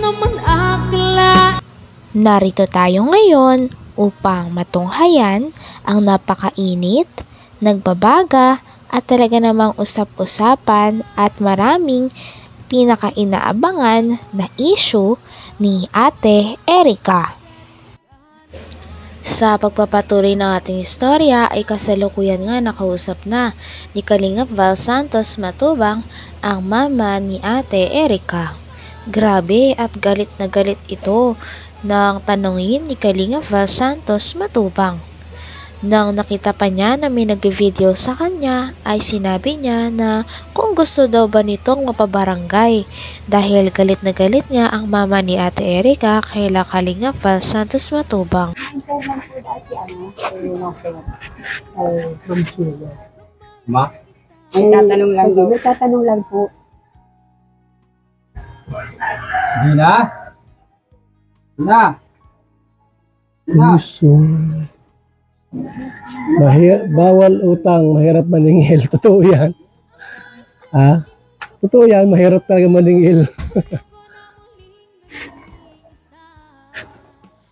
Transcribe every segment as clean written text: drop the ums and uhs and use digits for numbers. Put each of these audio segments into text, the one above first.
naman akla. Narito tayo ngayon upang matunghayan ang napakainit, nagbabaga at talaga namang usap-usapan at maraming pinaka-inaabangan na issue ni Ate Erica. Sa pagpapatuloy ng ating istorya ay kasalukuyan nga nakausap na ni Kalingap Val Santos Matubang ang mama ni Ate Erica. Grabe at galit na galit ito nang tanungin ni Kalingap Val Santos Matubang. Nang nakita pa niya na may nag-video sa kanya ay sinabi niya na kung gusto daw ba nitong mapabarangay dahil galit na galit nga ang mama ni Ate Erica kay Kalingap Val Santos Matubang. Ma? May tatanong lang daw. May tatanong lang po. Gina? Gina? Gina? Bawal utang, mahirap maningil. Totoo yan. Ha? Totoo yan, mahirap talaga maningil.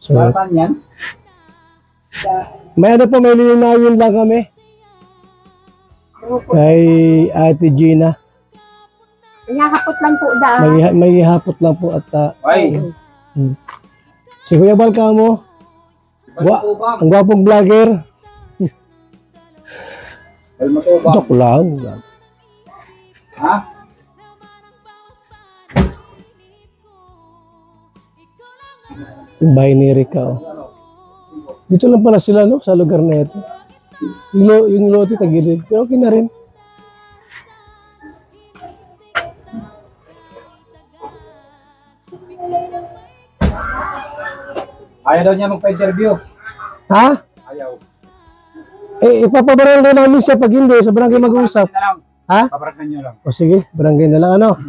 So, Saan yan? may ano po, may lilinawin lang kami. Kay Ate Gina. Inahapot lang po daan. May hapot lang po at Ay! si Kuya Balka mo. Ang gwapong vlogger. Ay, matubang. Joke lang. Ha? Yung bahay ni Erica. Oh. Dito lang pala sila no, sa lugar na ito. Yung lote tagilid. Pero okay na rin. Ayaw daw niya magpa-interview. Ha? Ayaw. Ipapabarangay namin siya pag hindi. Sa barangay mag-uusap. Pabarangay na lang. Ha? Pabarangay niyo lang. O sige, barangay na lang ano.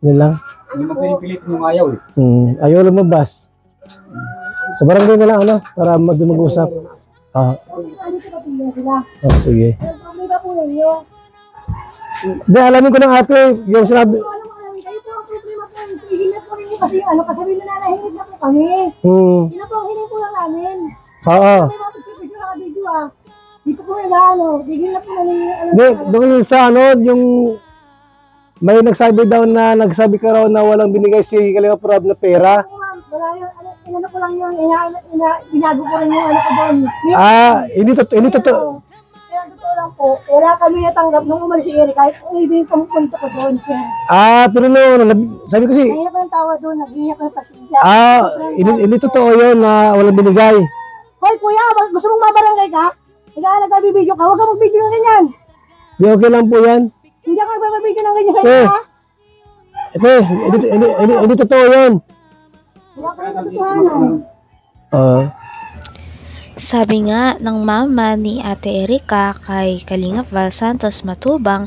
Yan lang. Hindi mo pinipilit yung ayaw eh. Ayaw lumabas. Sa barangay na lang ano, para mag-usap. Sige. Hindi, alamin ko ng ate, yung sinabi. Kasi kasi nananahimik na po kami. Pinapahiling po lang namin. Oo. Dito po bigyan na po namin. Hindi, doon sa yung may nagsabi daw na, nagsabi ka raw na walang binigay si Kalingap Rob na pera. Wala yung, inano ko lang yun, binago ko rin yung ko doon. Hindi totoo. Kaya totoo lang po, wala kami natanggap nung umalis si Eric, kahit kung ibig pumunta ko doon siya. Pero sabi ko si... Nahiyak ko ng tawa doon, nag-iyak ko ng pasensya. Hindi totoo yun na walang binigay. Hoy kuya, gusto mong mabarangay ka? Nag-video ka, huwag ka mag-video ng ganyan. Di okay lang po yan. Hindi ako mag-video ng ganyan sa iyo, ha? Hindi totoo yun. Wala ka ng katotohanan. Sabi nga ng mama ni Ate Erica kay Kalingap Val Santos Matubang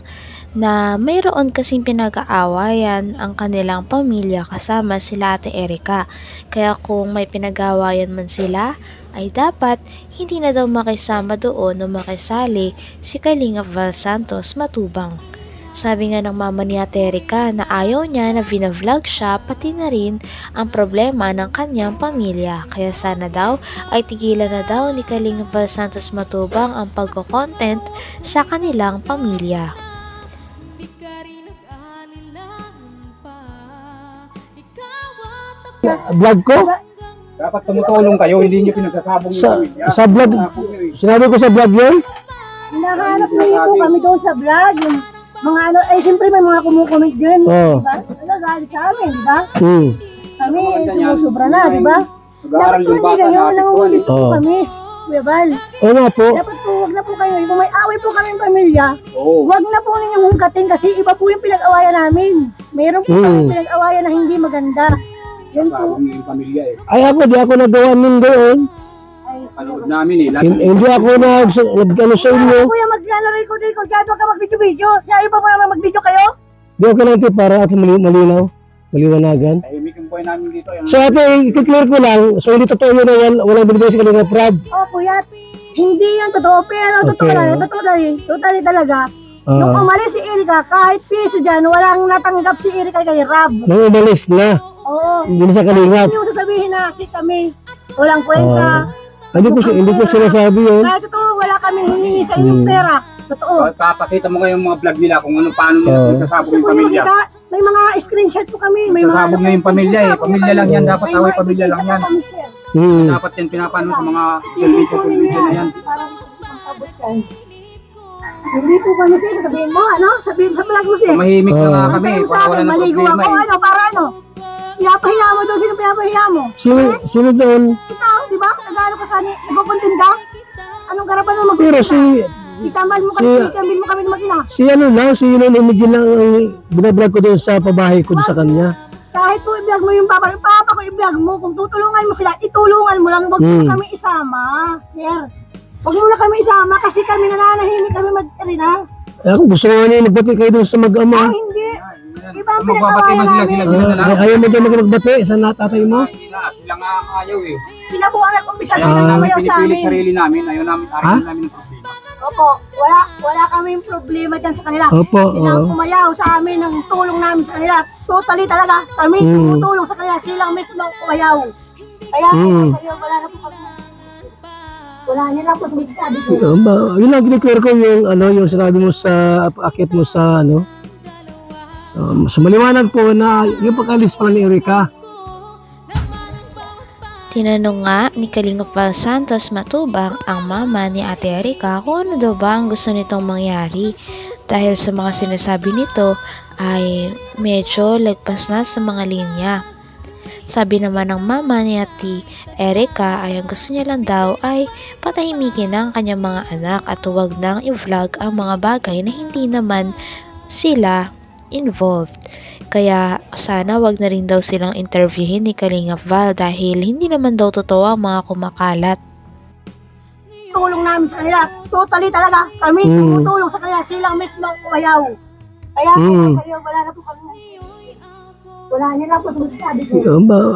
na mayroon kasing pinag-aawayan ang kanilang pamilya kasama sila Ate Erica. Kaya kung may pinag-aawayan man sila, ay dapat hindi na daw makisama doon o makisali si Kalingap Val Santos Matubang. Sabi nga ng mama ni Ate Erica na ayaw niya na vinavlog siya pati na rin ang problema ng kanyang pamilya. Kaya sana daw ay tigilan na daw ni Kalingap Val Santos Matubang ang pagko-content sa kanilang pamilya. Vlog ko? Dapat tumutulong kayo, hindi niyo pinagsasabong yung pamilya. Sa vlog, sinabi ko sa vlog yun? Hinahanap niyo po kami doon sa vlog, yung mga siyempre may mga kumukomment din, diba? Nagagalit sa amin, diba? Kami, sumusubra na, diba? Nag-aaral yung bata na natin po. Kami, Kuya Val. Oo nga po. Dapat po, wag na po kayo, kung may away po kami ng pamilya, wag na po ninyong hungkatin kasi iba po yung pinag-awayan namin. Mayroon po kami pinag-awayan na hindi maganda. Yan po. Yung pamilya eh. Di ako nagawa nun doon. Panood namin eh. Hindi ako nag-ano sa inyo. Kuya, mag-record, dyan ka mag-video. Siya iba mo naman mag-video kayo? Di okay lang ito para at malinaw. Maliwanagan. Tahimik yung buhay namin dito. So ate, i-clear ko lang. So hindi totoo yun na walang binigay si Kalingap Rob. Kuya. Hindi yan totoo. Pero totoo lang. Totally talaga. Nung umalis si Erica, kahit piso dyan, walang natanggap si Erica kay Rob. Nung umalis na. Oo. Hindi na sa kalingap. Hindi mo sasabihin na kasi kami walang kwenta. Hindi ko sinasabi yun. Kahit totoo, wala kami hihingi sa inyong pera. Totoo. Papakita mo ngayong mga vlog nila kung paano nila pinagkasabog Gusto yung ko yung pamilya. makita, may mga screenshot po kami. May mga Pinagkasabog na yung pamilya eh. Pamilya lang yan. Dapat away pamilya lang yan. Dapat yan pinapano sa mga service video na yan. Hindi po kami sir, sabihin mo, ano? Sabihin sa vlog mo sir. Mahimik na nga kami. Sabihin mo sa Para akin, wala na maligo problema ako, eh. ano, para ano? Pinapahiya mo doon, sino pinapahiya mo? Sino doon? Ikaw, di ba? Nagano ka kani, nagpupuntin ka? Anong garapan mo mag- Pero si Itamal mo kami, itambil mo kami ng mag-ina. si Imigin lang ang binablog ko doon sa pabahay ko doon sa kanya. Kahit po i-vlog mo yung papa ko i-vlog mo, kung tutulungan mo sila, itulungan mo lang, huwag mo kami isama, sir. Huwag mo na kami isama kasi kami nananahimik kami mag-arena. Ako gusto ko nga nagbati kayo doon sa mag-ama. Hindi. Iba ang Magbabati man pinag-awayan sila namin. na lang. Ayaw mo daw magbati sa tatay mo? Sila nga ayaw eh. Sila po ang nag-umpisa Ayaw sila namin namayaw sa pinipilit amin. sarili namin. Ayaw namin arihin namin ng problema. Opo, wala kaming problema dyan sa kanila. Opo, Silang umayaw sa amin ng tulong namin sa kanila. Totally talaga, kami tumutulong sa kanila. Silang mismo ang umayaw. Kaya kayo, wala na po kami. Wala niya lang po sabi ko. Yun lang gineclear ko yung sinabi mo sa akit mo sa sa maliwanag po na yung pag-alis pala ni Erika. Tinanong nga ni Kalingap Val Santos Matubang ang mama ni Ate Erika kung ano daw ba ang gusto nitong mangyari dahil sa mga sinasabi nito ay medyo lagpas na sa mga linya. Sabi naman ng mama ni Ate Erika ay ang gusto niya lang daw ay patahimikin ang kanyang mga anak at huwag nang i-vlog ang mga bagay na hindi naman sila involved. Kaya sana wag na rin daw silang interviewin ni Kalingap Val dahil hindi naman daw totoo ang mga kumakalat. Tulong namin sa kanila. Totally talaga, kami tumutulong sa kanila. Silang mismo ang umayaw. Kaya kayo, wala na po kami. Wala niya lang po sabi ko.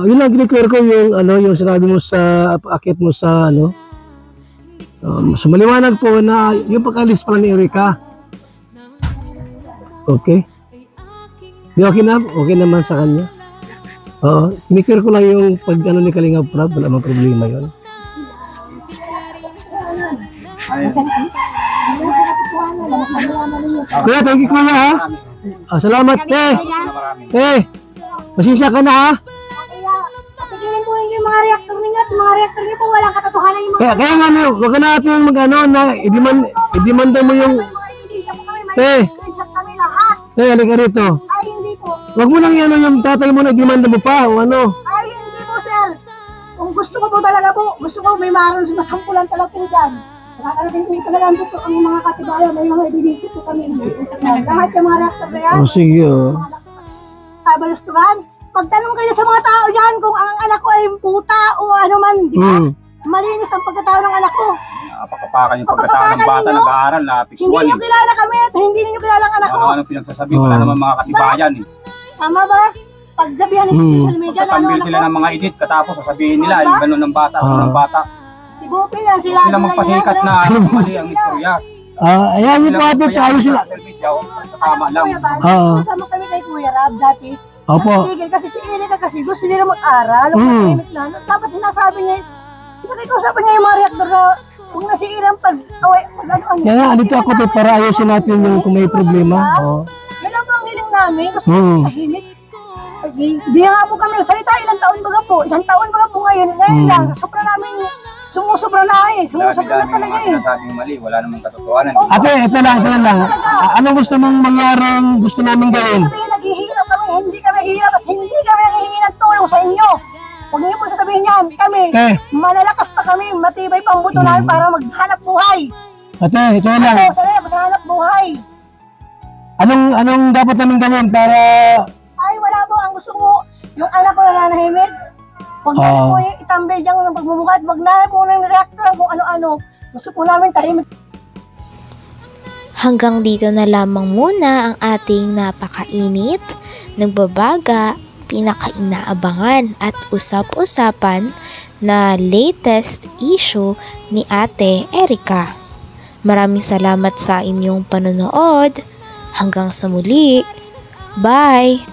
Yun lang gineclear ko yung sinabi mo sa akit mo sa sa maliwanag po na yung pag-alis pala ni Erika. Okay? Di okay na? Okay naman sa kanya? Oo. Gineclear ko lang yung pag ni Kalingap Prab. Wala mang problema yun. Kuya, thank you kuya ha. Salamat pasensya ka na ha. Kaya, patigilin po ninyo yung mga reactor ninyo at mga reactor niyo po walang katotohanan yung mga Kaya nga wag ka natin na idemanda mo yung mga ebidensya po kami. May screenshot kami lahat. halika rito. Ay, hindi po. Wag mo lang yung tatay mo na idemanda mo pa o ano. Ay, hindi po, sir. Kung gusto ko po talaga po, gusto ko may maroon sa masampulan talaga po dyan. Nakakarating po talaga po ang mga katibayan, may mga ebidensya po kami. Lahat yung mga reactor na yan. Sige Kabalustuhan. Pagtanong kayo sa mga tao dyan kung ang anak ko ay puta o ano man, di ba? Malinis ang pagkatao ng anak ko. Napakapakan yung pagkasama ng bata, nag-aaral, Hindi napiktuan niyo kilala kami at hindi niyo kilala ang anak ko. Ano pinagsasabi, wala naman mga katibayan eh. Tama ba? Pagsabihan ng social media na ano Tatambil anak sila ko. ng mga edit, katapos sasabihin nila, yung ganun ng bata, ng bata. Si Bupi yan, sila. Sila magpasikat na mali ang istorya. Ayan yung po ate, tayo sila. Tama lang. Kasama kami kay Kuya Rab dati. Opo. Natigil kasi si Erika kasi gusto nila mag-aral. Dapat sinasabi niya, pinag-usapan niya yung mga reactor na kung nasirang pag-away, pag-ano. Kaya nga, dito ako para ayusin natin yung kung may problema. Yan lang po ang hiling namin. Gusto tahimik. Hindi nga po kami salita, ilang taon baga po. Isang taon baga po ngayon. Ngayon lang, sobra namin, sumusubra na eh. Sumusubra na talaga eh. Sinasabing mali, wala namang katotohanan. Ate, ito lang. Anong gusto mong mangyaring gusto namin gawin? Kami naghihirap kami, hindi kami hirap at hindi kami nanghihingi ng tulong sa inyo. Huwag niyo po sasabihin yan, kami, malalakas pa kami, matibay pang buto namin para maghanap buhay. Ate, ito lang. Ano, sa hanap buhay. Anong dapat namin gawin para... Ay, wala po. Ang gusto ko, yung anak ko nananahimik. Huwag na po yung itambay dyan ng pagmumukhat. Huwag na po ng reactor kung ano-ano. Gusto po namin tahimik. Hanggang dito na lamang muna ang ating napakainit, nagbabaga, pinakainaabangan at usap-usapan na latest issue ni Ate Erika. Maraming salamat sa inyong panonood. Hanggang sa muli. Bye!